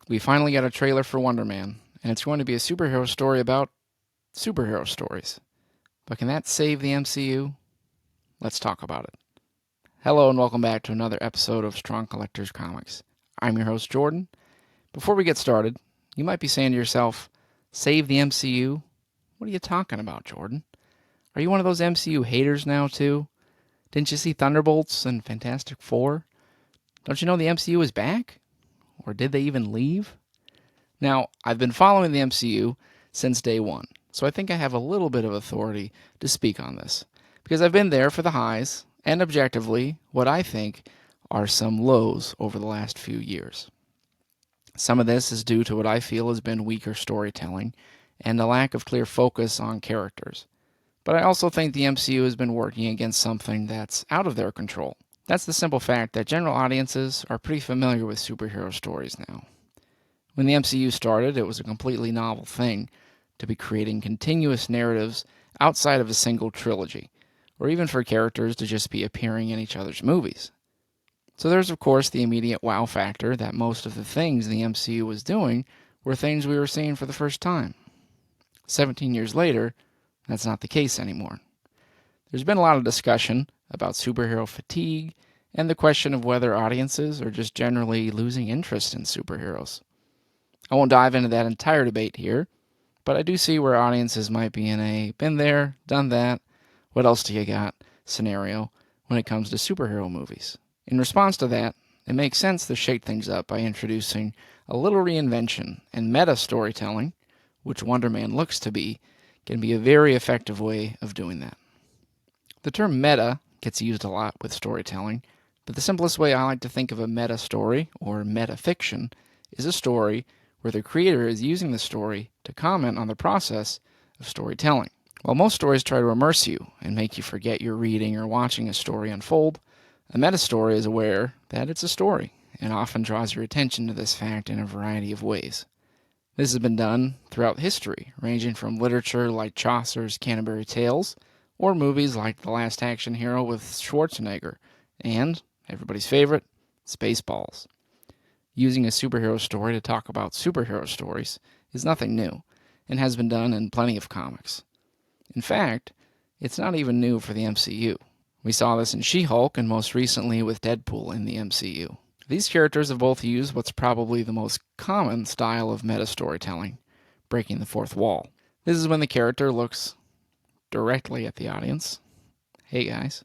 We finally got a trailer for Wonderman, and it's going to be a superhero story about superhero stories. But can that save the MCU? Let's talk about it. Hello, and welcome back to another episode of Strong Collectors Comics. I'm your host, Jordan. Before we get started, you might be saying to yourself, save the MCU? What are you talking about, Jordan? Are you one of those MCU haters now, too? Didn't you see Thunderbolts and Fantastic Four? Don't you know the MCU is back? Or did they even leave? Now, I've been following the MCU since day one, so I think I have a little bit of authority to speak on this, because I've been there for the highs, and objectively, what I think are some lows over the last few years. Some of this is due to what I feel has been weaker storytelling, and a lack of clear focus on characters. But I also think the MCU has been working against something that's out of their control. That's the simple fact that general audiences are pretty familiar with superhero stories now. When the MCU started, it was a completely novel thing to be creating continuous narratives outside of a single trilogy, or even for characters to just be appearing in each other's movies. So there's, of course, the immediate wow factor that most of the things the MCU was doing were things we were seeing for the first time. 17 years later, that's not the case anymore. There's been a lot of discussion about superhero fatigue and the question of whether audiences are just generally losing interest in superheroes. I won't dive into that entire debate here, but I do see where audiences might be in a been there, done that, what else do you got scenario when it comes to superhero movies. In response to that, it makes sense to shake things up by introducing a little reinvention, and meta storytelling, which Wonderman looks to be, can be a very effective way of doing that. The term meta gets used a lot with storytelling, but the simplest way I like to think of a meta story, or metafiction, is a story where the creator is using the story to comment on the process of storytelling. While most stories try to immerse you and make you forget you're reading or watching a story unfold, a meta story is aware that it's a story and often draws your attention to this fact in a variety of ways. This has been done throughout history, ranging from literature like Chaucer's Canterbury Tales, or movies like The Last Action Hero with Schwarzenegger, and, everybody's favorite, Spaceballs. Using a superhero story to talk about superhero stories is nothing new, and has been done in plenty of comics. In fact, it's not even new for the MCU. We saw this in She-Hulk, and most recently with Deadpool in the MCU. These characters have both used what's probably the most common style of meta-storytelling, breaking the fourth wall. This is when the character looks directly at the audience, hey guys,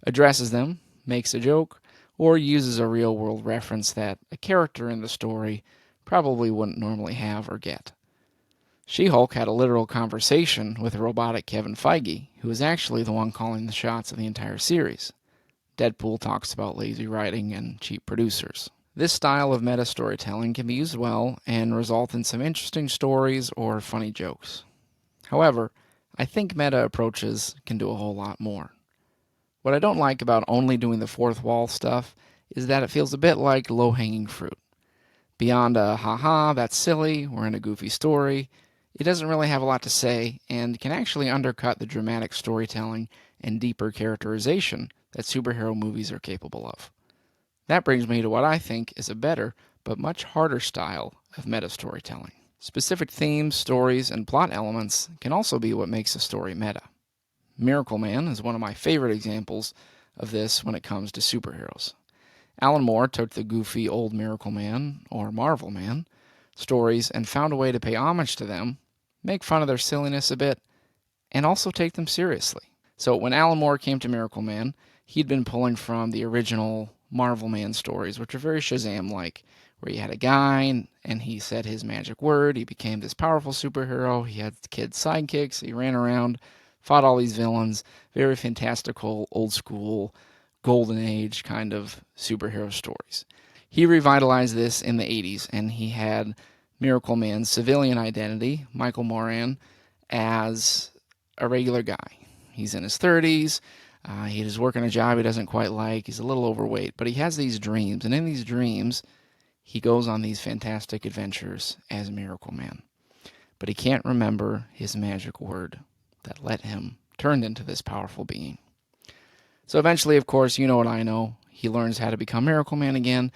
addresses them, makes a joke, or uses a real-world reference that a character in the story probably wouldn't normally have or get. She-Hulk had a literal conversation with a robotic Kevin Feige, who is actually the one calling the shots of the entire series. Deadpool talks about lazy writing and cheap producers. This style of meta-storytelling can be used well and result in some interesting stories or funny jokes. However, I think meta approaches can do a whole lot more. What I don't like about only doing the fourth wall stuff is that it feels a bit like low-hanging fruit. Beyond a haha, that's silly, we're in a goofy story, it doesn't really have a lot to say and can actually undercut the dramatic storytelling and deeper characterization that superhero movies are capable of. That brings me to what I think is a better but much harder style of meta storytelling. Specific themes, stories, and plot elements can also be what makes a story meta. Miracle Man is one of my favorite examples of this when it comes to superheroes. Alan Moore took the goofy old Miracle Man, or Marvel Man, stories and found a way to pay homage to them, make fun of their silliness a bit, and also take them seriously. So when Alan Moore came to Miracle Man, he'd been pulling from the original Marvel Man stories, which are very Shazam-like, where you had a guy and he said his magic word, he became this powerful superhero, he had kids sidekicks, he ran around, fought all these villains, very fantastical, old school, golden age kind of superhero stories. He revitalized this in the 80s, and he had Miracle Man's civilian identity, Michael Moran, as a regular guy. He's in his 30s, he's working a job he doesn't quite like, he's a little overweight, but he has these dreams, and in these dreams, he goes on these fantastic adventures as Miracle Man. But he can't remember his magic word that let him turn into this powerful being. So eventually, of course, you know what I know, he learns how to become Miracle Man again,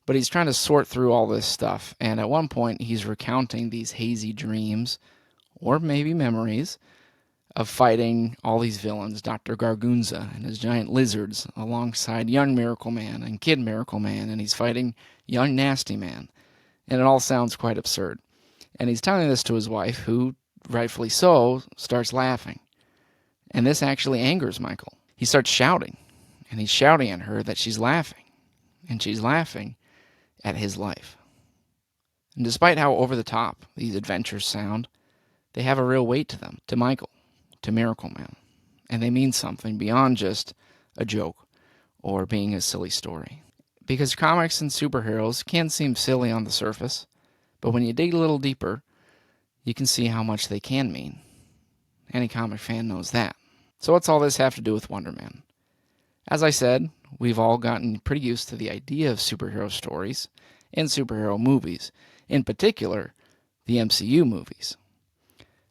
But he's trying to sort through all this stuff, and at one point he's recounting these hazy dreams, or maybe memories, of fighting all these villains, Dr. Gargunza and his giant lizards, alongside young Miracle Man and Kid Miracle Man, and he's fighting young Nasty Man. And it all sounds quite absurd. And he's telling this to his wife, who, rightfully so, starts laughing. And this actually angers Michael. He starts shouting, and he's shouting at her that she's laughing. And she's laughing at his life. And despite how over the top these adventures sound, they have a real weight to them, to Michael, to Miracle Man. And they mean something beyond just a joke or being a silly story. Because comics and superheroes can seem silly on the surface, but when you dig a little deeper, you can see how much they can mean. Any comic fan knows that. So what's all this have to do with Wonderman? As I said, we've all gotten pretty used to the idea of superhero stories and superhero movies, in particular, the MCU movies.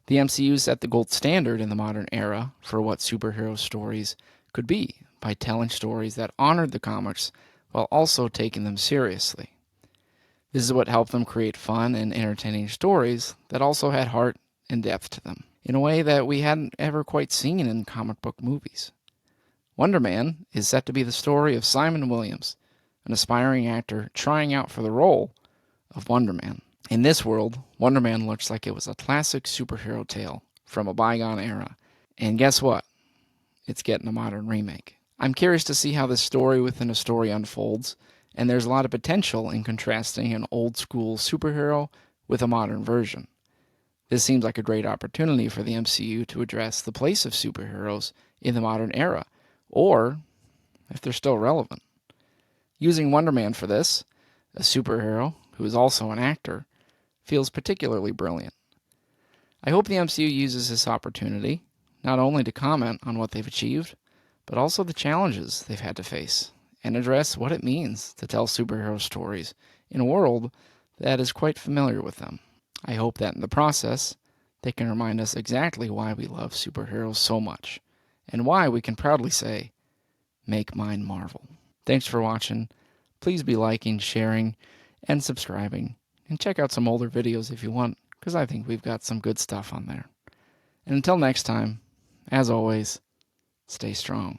The MCU set the gold standard in the modern era for what superhero stories could be by telling stories that honored the comics while also taking them seriously. This is what helped them create fun and entertaining stories that also had heart and depth to them, in a way that we hadn't ever quite seen in comic book movies. Wonderman is set to be the story of Simon Williams, an aspiring actor trying out for the role of Wonderman. In this world, Wonderman looks like it was a classic superhero tale from a bygone era. And guess what? It's getting a modern remake. I'm curious to see how this story within a story unfolds, and there's a lot of potential in contrasting an old-school superhero with a modern version. This seems like a great opportunity for the MCU to address the place of superheroes in the modern era, or if they're still relevant. Using Wonderman for this, a superhero who is also an actor, feels particularly brilliant. I hope the MCU uses this opportunity not only to comment on what they've achieved, but also the challenges they've had to face, and address what it means to tell superhero stories in a world that is quite familiar with them. I hope that in the process, they can remind us exactly why we love superheroes so much, and why we can proudly say, "Make mine Marvel." Thanks for watching. Please be liking, sharing, and subscribing, and check out some older videos if you want, because I think we've got some good stuff on there. And until next time, as always, stay strong.